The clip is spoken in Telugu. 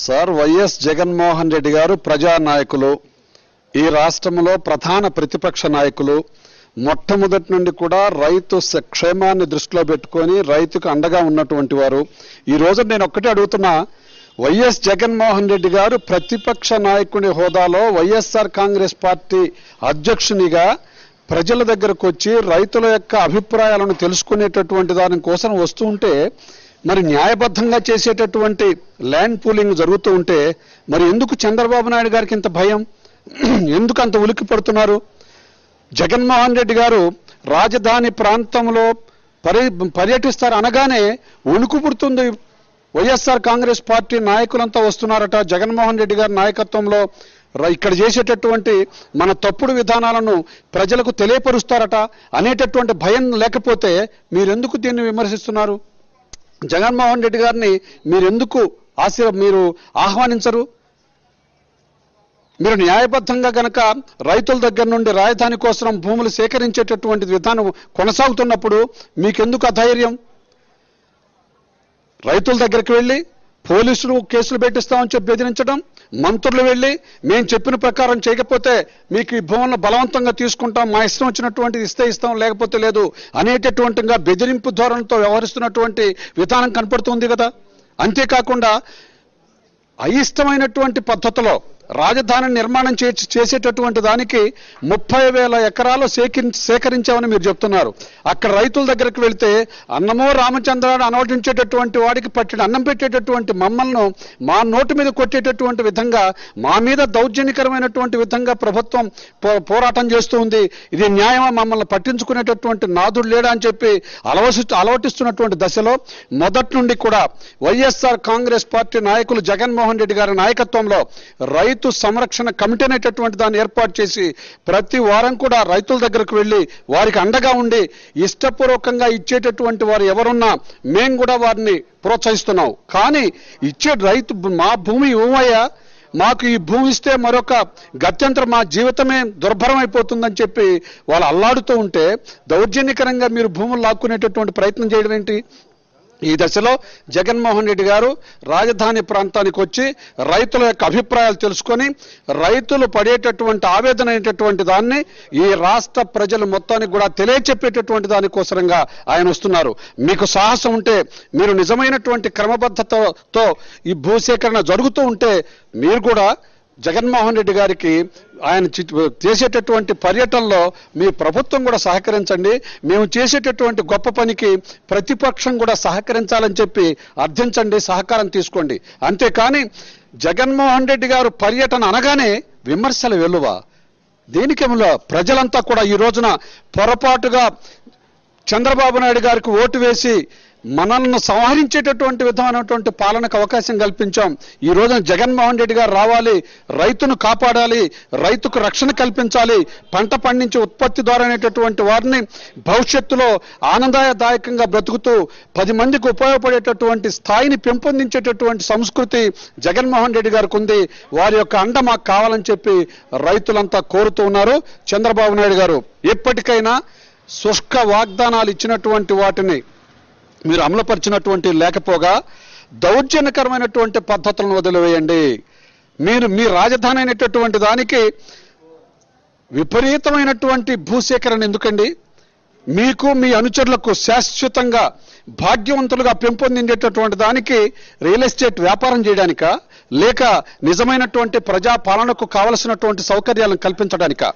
సార్ వైఎస్ జగన్మోహన్ రెడ్డి గారు ప్రజానాయకులు, ఈ రాష్ట్రంలో ప్రధాన ప్రతిపక్ష నాయకులు. మొట్టమొదటి నుండి కూడా రైతు క్షేమాన్ని దృష్టిలో పెట్టుకొని రైతుకు అండగా ఉన్నటువంటి వారు. ఈ రోజు నేను ఒక్కటే అడుగుతున్నా, వైఎస్ జగన్మోహన్ రెడ్డి గారు ప్రతిపక్ష నాయకుడి హోదాలో వైఎస్ఆర్ కాంగ్రెస్ పార్టీ అధ్యక్షునిగా ప్రజల దగ్గరకు వచ్చి రైతుల యొక్క అభిప్రాయాలను తెలుసుకునేటటువంటి దాని కోసం వస్తూ ఉంటే, మరి న్యాయబద్ధంగా చేసేటటువంటి ల్యాండ్ పూలింగ్ జరుగుతూ ఉంటే మరి ఎందుకు చంద్రబాబు నాయుడు గారికి ఇంత భయం? ఎందుకు అంత ఉలిక్కి పడుతున్నారు? జగన్మోహన్ రెడ్డి గారు రాజధాని ప్రాంతంలో పర్యటిస్తారు అనగానే వణుకు పుడుతుంది. వైఎస్ఆర్ కాంగ్రెస్ పార్టీ నాయకులంతా వస్తున్నారట, జగన్మోహన్ రెడ్డి గారి నాయకత్వంలో ఇక్కడ చేసేటటువంటి మన తప్పుడు విధానాలను ప్రజలకు తెలియపరుస్తారట అనేటటువంటి భయం లేకపోతే మీరెందుకు దీన్ని విమర్శిస్తున్నారు? జగన్మోహన్ రెడ్డి గారిని మీరెందుకు మీరు ఆహ్వానించరు? మీరు న్యాయబద్ధంగా గనక రైతుల దగ్గర నుండి రాజధాని కోసం భూములు సేకరించేటటువంటి విధానం కొనసాగుతున్నప్పుడు మీకెందుకు అధైర్యం? రైతుల దగ్గరికి వెళ్ళి పోలీసులు కేసులు పెట్టిస్తామని చెప్పి బెదిరించడం, మంత్రులు వెళ్ళి మేము చెప్పిన ప్రకారం చేయకపోతే మీకు ఈ భూములను బలవంతంగా తీసుకుంటాం, మా ఇష్టం వచ్చినటువంటిది ఇస్తే ఇస్తాం లేకపోతే లేదు అనేటటువంటిగా బెదిరింపు ధోరణితో వ్యవహరిస్తున్నటువంటి విధానం కనపడుతుంది కదా. అంతేకాకుండా అయిష్టమైనటువంటి పద్ధతిలో రాజధాని నిర్మాణం చేసేటటువంటి దానికి 30,000 ఎకరాలు సేకరించామని మీరు చెప్తున్నారు. అక్కడ రైతుల దగ్గరికి వెళ్తే అన్నమో రామచంద్రాన్ని అనవటించేటటువంటి వాడికి అన్నం పెట్టేటటువంటి మమ్మల్ని మా నోటి మీద కొట్టేటటువంటి విధంగా, మా మీద దౌర్జన్యకరమైనటువంటి విధంగా ప్రభుత్వం పోరాటం చేస్తూ ఉంది. ఇది న్యాయమా? మమ్మల్ని పట్టించుకునేటటువంటి నాదుడు లేడా అని చెప్పి అలవటిస్తున్నటువంటి దశలో మొదటి నుండి కూడా వైఎస్ఆర్ కాంగ్రెస్ పార్టీ నాయకులు జగన్మోహన్ రెడ్డి గారి నాయకత్వంలో రైతు సంరక్షణ కమిటీ అనేటటువంటి దాన్ని ఏర్పాటు చేసి ప్రతి వారం కూడా రైతుల దగ్గరకు వెళ్ళి వారికి అండగా ఉండి ఇష్టపూర్వకంగా ఇచ్చేటటువంటి వారు ఎవరున్నా మేము కూడా వారిని ప్రోత్సహిస్తున్నాం. కానీ ఇచ్చే రైతు మా భూమి ఇవ్వమయ్యా, మాకు ఈ భూమి ఇస్తే మరొక గత్యంతరం, మా జీవితమే దుర్భరం అయిపోతుందని చెప్పి వాళ్ళు అల్లాడుతూ ఉంటే దౌర్జన్యకరంగా మీరు భూములు లాక్కునేటటువంటి ప్రయత్నం చేయడం ఏంటి? ఈ దశలో జగన్మోహన్ రెడ్డి గారు రాజధాని ప్రాంతానికి వచ్చి రైతుల యొక్క అభిప్రాయాలు తెలుసుకొని రైతులు పడేటటువంటి ఆవేదన అనేటటువంటి దాన్ని ఈ రాష్ట్ర ప్రజలు మొత్తానికి కూడా తెలియచెప్పేటటువంటి దానికోసంగా ఆయన వస్తున్నారు. మీకు సాహసం ఉంటే, మీరు నిజమైనటువంటి క్రమబద్ధతతో ఈ భూసేకరణ జరుగుతూ ఉంటే మీరు కూడా జగన్మోహన్ రెడ్డి గారికి ఆయన చేసేటటువంటి పర్యటనలో మీ ప్రభుత్వం కూడా సహకరించండి. మేము చేసేటటువంటి గొప్ప పనికి ప్రతిపక్షం కూడా సహకరించాలని చెప్పి అర్థించండి, సహకారం తీసుకోండి. అంతేకాని జగన్మోహన్ రెడ్డి గారు పర్యటన అనగానే విమర్శల వెలువ దేనికేమో? ప్రజలంతా కూడా ఈ రోజున పొరపాటుగా చంద్రబాబు నాయుడు గారికి ఓటు వేసి మనల్ని సంహరించేటటువంటి విధమైనటువంటి పాలనకు అవకాశం కల్పించాం. ఈ రోజున జగన్మోహన్ రెడ్డి గారు రావాలి, రైతును కాపాడాలి, రైతుకు రక్షణ కల్పించాలి, పంట పండించే ఉత్పత్తి ద్వారా అనేటటువంటి వారిని భవిష్యత్తులో ఆనందదాయకంగా బ్రతుకుతూ 10 మందికి ఉపయోగపడేటటువంటి స్థాయిని పెంపొందించేటటువంటి సంస్కృతి జగన్మోహన్ రెడ్డి గారికి ఉంది. వారి యొక్క అండ మాకు కావాలని చెప్పి రైతులంతా కోరుతూ ఉన్నారు. చంద్రబాబు నాయుడు గారు ఎప్పటికైనా శుష్క వాగ్దానాలు ఇచ్చినటువంటి వాటిని మీరు అమలుపరిచినటువంటి లేకపోగా దౌర్జన్యకరమైనటువంటి పద్ధతులను వదిలివేయండి. మీరు మీ రాజధాని అయినటువంటి దానికి విపరీతమైనటువంటి భూసేకరణ ఎందుకండి? మీకు మీ అనుచరులకు శాశ్వతంగా భాగ్యవంతులుగా పెంపొందించేటటువంటి దానికి రియల్ ఎస్టేట్ వ్యాపారం చేయడానికా, లేక నిజమైనటువంటి ప్రజా పాలనకు కావలసినటువంటి సౌకర్యాలను కల్పించడానికా?